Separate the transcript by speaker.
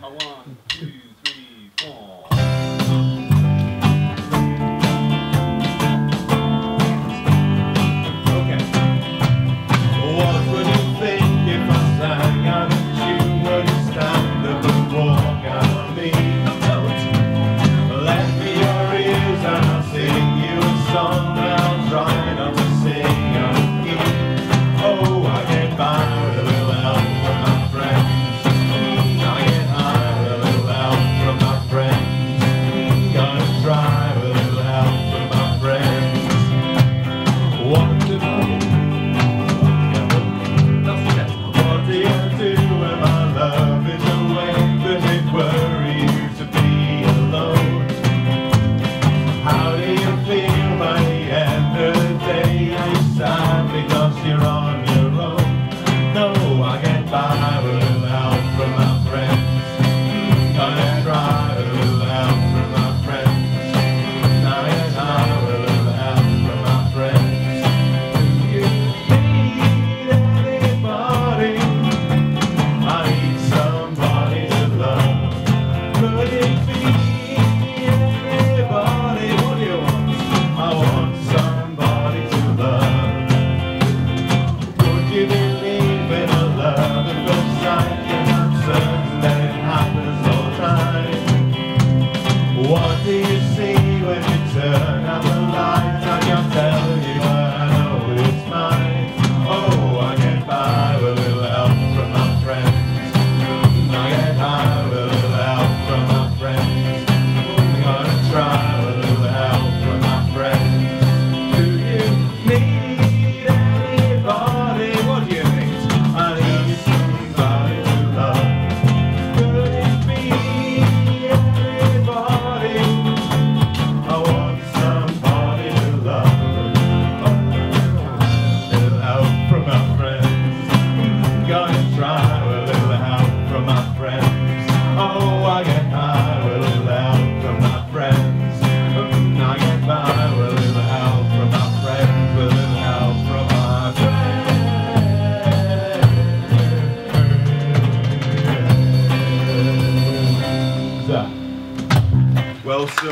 Speaker 1: 1, 2, 3, 4.
Speaker 2: What do you see when you turn out the lights? I can't tell you, but I know it's mine. Oh, I get by with a little help from my friends. I get high with a little help from my friends. I'm gonna try with a little help from my friends. Do you need anybody? What do you think? I need somebody to love. Could it be anybody? I want somebody to love. A little help from my friends. Gonna try with a little help from my friends. Oh, I get high with a little help from my friends. I get by with a little help from my friends. With a little help from my friends. Well, so